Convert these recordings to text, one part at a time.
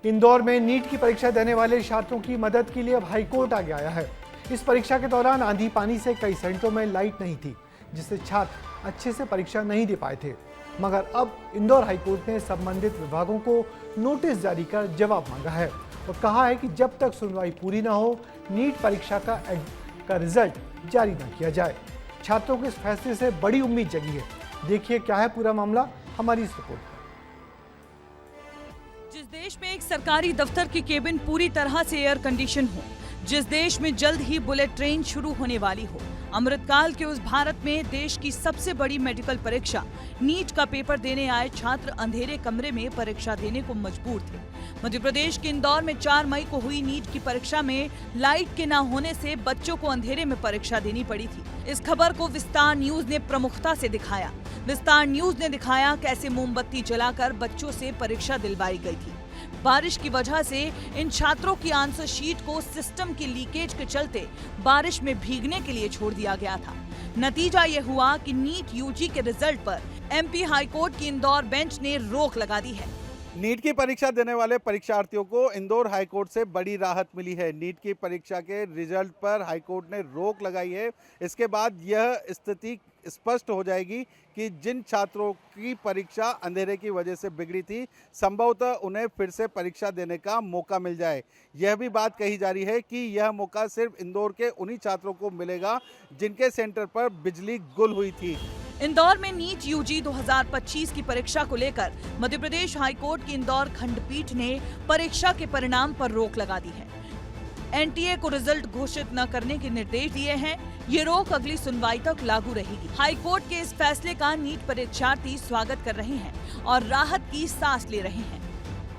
इंदौर में नीट की परीक्षा देने वाले छात्रों की मदद के लिए अब हाईकोर्ट आगे आया है। इस परीक्षा के दौरान आंधी पानी से कई सेंटरों में लाइट नहीं थी, जिससे छात्र अच्छे से परीक्षा नहीं दे पाए थे। मगर अब इंदौर हाईकोर्ट ने संबंधित विभागों को नोटिस जारी कर जवाब मांगा है और कहा है कि जब तक सुनवाई पूरी न हो, नीट परीक्षा का रिजल्ट जारी न किया जाए। छात्रों के इस फैसले से बड़ी उम्मीद जगी है। देखिए क्या है पूरा मामला हमारी इस रिपोर्ट में। जिस देश में एक सरकारी दफ्तर की केबिन पूरी तरह से एयर कंडीशन हो, जिस देश में जल्द ही बुलेट ट्रेन शुरू होने वाली हो, अमृतकाल के उस भारत में देश की सबसे बड़ी मेडिकल परीक्षा नीट का पेपर देने आए छात्र अंधेरे कमरे में परीक्षा देने को मजबूर थे। मध्य प्रदेश के इंदौर में 4 मई को हुई नीट की परीक्षा में लाइट के न होने से बच्चों को अंधेरे में परीक्षा देनी पड़ी थी। इस खबर को विस्तार न्यूज ने प्रमुखता से दिखाया। विस्तार न्यूज ने दिखाया कैसे मोमबत्ती जलाकर बच्चों से परीक्षा दिलवाई गई थी। बारिश की वजह से इन छात्रों की आंसर शीट को सिस्टम के लीकेज के चलते बारिश में भीगने के लिए छोड़ दिया गया था। नतीजा ये हुआ कि नीट यूजी के रिजल्ट पर एमपी हाईकोर्ट की इंदौर बेंच ने रोक लगा दी है। नीट की परीक्षा देने वाले परीक्षार्थियों को इंदौर हाईकोर्ट से बड़ी राहत मिली है। नीट की परीक्षा के रिजल्ट पर हाईकोर्ट ने रोक लगाई है। इसके बाद यह स्थिति स्पष्ट हो जाएगी कि जिन छात्रों की परीक्षा अंधेरे की वजह से बिगड़ी थी, संभवतः उन्हें फिर से परीक्षा देने का मौका मिल जाए। यह भी बात कही जा रही है कि यह मौका सिर्फ इंदौर के उन्हीं छात्रों को मिलेगा जिनके सेंटर पर बिजली गुल हुई थी। इंदौर में नीट यूजी 2025 की परीक्षा को लेकर मध्य प्रदेश हाईकोर्ट की इंदौर खंडपीठ ने परीक्षा के परिणाम पर रोक लगा दी है। एनटीए को रिजल्ट घोषित न करने के निर्देश दिए हैं। ये रोक अगली सुनवाई तक लागू रहेगी। हाईकोर्ट के इस फैसले का नीट परीक्षार्थी स्वागत कर रहे हैं और राहत की सांस ले रहे हैं।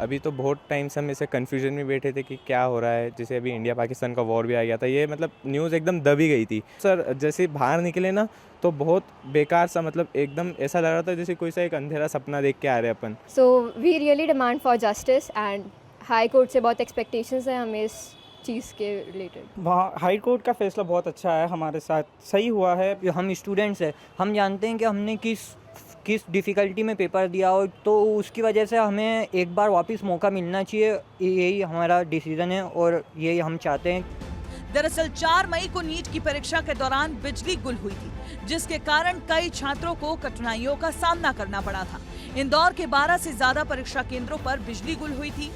अभी तो बहुत टाइम से हम इसे कंफ्यूजन में बैठे थे कि क्या हो रहा है। जैसे अभी इंडिया पाकिस्तान का वॉर भी आ गया था, ये मतलब न्यूज़ एकदम दबी गई थी। सर जैसे बाहर निकले ना तो बहुत बेकार सा, मतलब एकदम ऐसा लग रहा था जैसे कोई सा एक अंधेरा सपना देख के आ रहे अपन। So we really demand for justice and high court से बहुत एक्सपेक्टेशंस हैं हमें इस चीज़ के रिलेटेड। वहाँ हाई कोर्ट का फैसला बहुत अच्छा है, हमारे साथ सही हुआ है। हम स्टूडेंट्स हैं, हम जानते हैं कि हमने किस डिफ़िकल्टी में पेपर दिया हो, तो उसकी वजह से हमें एक बार वापस मौका मिलना चाहिए। यही हमारा डिसीजन है और यही हम चाहते हैं। दरअसल 4 मई को नीट की परीक्षा के दौरान बिजली गुल हुई थी, जिसके कारण कई छात्रों को कठिनाइयों का सामना करना पड़ा था। इंदौर के 12 से ज्यादा परीक्षा केंद्रों पर बिजली गुल हुई थी।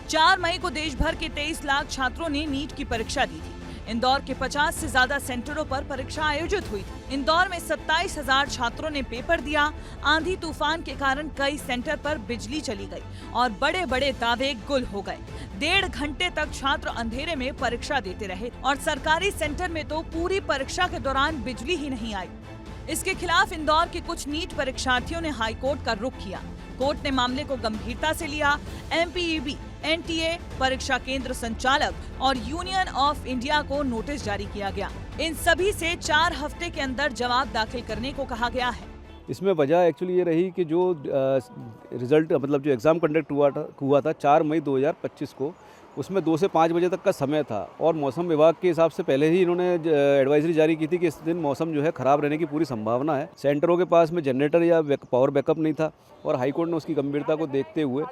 4 मई को देश भर के 23 लाख छात्रों ने नीट की परीक्षा दी थी। इंदौर के 50 से ज्यादा सेंटरों पर परीक्षा आयोजित हुई थी। इंदौर में 27,000 छात्रों ने पेपर दिया। आंधी तूफान के कारण कई सेंटर पर बिजली चली गई और बड़े बड़े दावे गुल हो गए। 1.5 घंटे तक छात्र अंधेरे में परीक्षा देते रहे और सरकारी सेंटर में तो पूरी परीक्षा के दौरान बिजली ही नहीं आई। इसके खिलाफ इंदौर के कुछ नीट परीक्षार्थियों ने हाईकोर्ट का रुख किया। कोर्ट ने मामले को गंभीरता से लिया। एमपीईबी, एनटीए, परीक्षा केंद्र संचालक और यूनियन ऑफ इंडिया को नोटिस जारी किया गया। इन सभी से 4 हफ्ते के अंदर जवाब दाखिल करने को कहा गया है। इसमें वजह एक्चुअली ये रही कि जो रिजल्ट मतलब जो एग्ज़ाम कंडक्ट हुआ था 4 मई 2025 को, उसमें 2 से 5 बजे तक का समय था और मौसम विभाग के हिसाब से पहले ही इन्होंने एडवाइजरी जारी की थी कि इस दिन मौसम जो है ख़राब रहने की पूरी संभावना है। सेंटरों के पास में जनरेटर या पावर बैकअप नहीं था और हाईकोर्ट ने उसकी गंभीरता को देखते हुए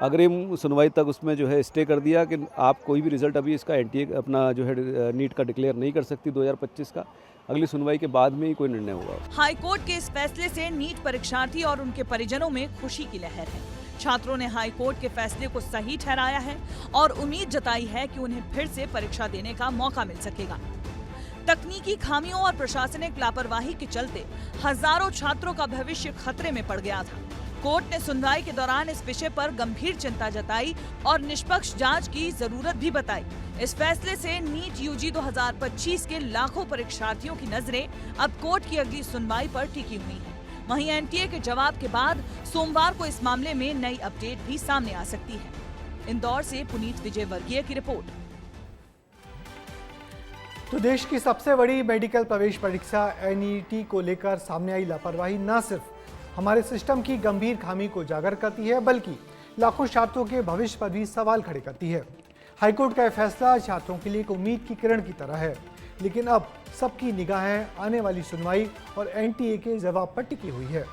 अग्रिम सुनवाई तक उसमें जो है स्टे कर दिया कि आप कोई भी रिजल्ट अभी इसका एनटीए अपना जो है नीट का डिक्लेयर नहीं कर सकती 2025 का। अगली सुनवाई के बाद में ही कोई निर्णय होगा। हाईकोर्ट के इस फैसले से नीट परीक्षार्थी और उनके परिजनों में खुशी की लहर है। छात्रों ने हाईकोर्ट के फैसले को सही ठहराया है और उम्मीद जताई है कि उन्हें फिर से परीक्षा देने का मौका मिल सकेगा। तकनीकी खामियों और प्रशासनिक लापरवाही के चलते हजारों छात्रों का भविष्य खतरे में पड़ गया था। कोर्ट ने सुनवाई के दौरान इस विषय पर गंभीर चिंता जताई और निष्पक्ष जांच की जरूरत भी बताई। इस फैसले से नीट यूजी 2025 के लाखों परीक्षार्थियों की नजरें अब कोर्ट की अगली सुनवाई पर टिकी हुई हैं। वहीं एनटीए के जवाब के बाद सोमवार को इस मामले में नई अपडेट भी सामने आ सकती है। इंदौर से पुनीत विजयवर्गीय की रिपोर्ट। तो देश की सबसे बड़ी मेडिकल प्रवेश परीक्षा एनईटी को लेकर सामने आई लापरवाही न सिर्फ हमारे सिस्टम की गंभीर खामी को उजागर करती है, बल्कि लाखों छात्रों के भविष्य पर भी सवाल खड़े करती है। हाईकोर्ट का यह फैसला छात्रों के लिए एक उम्मीद की किरण की तरह है, लेकिन अब सबकी निगाहें आने वाली सुनवाई और एनटीए के जवाब पर टिकी हुई है।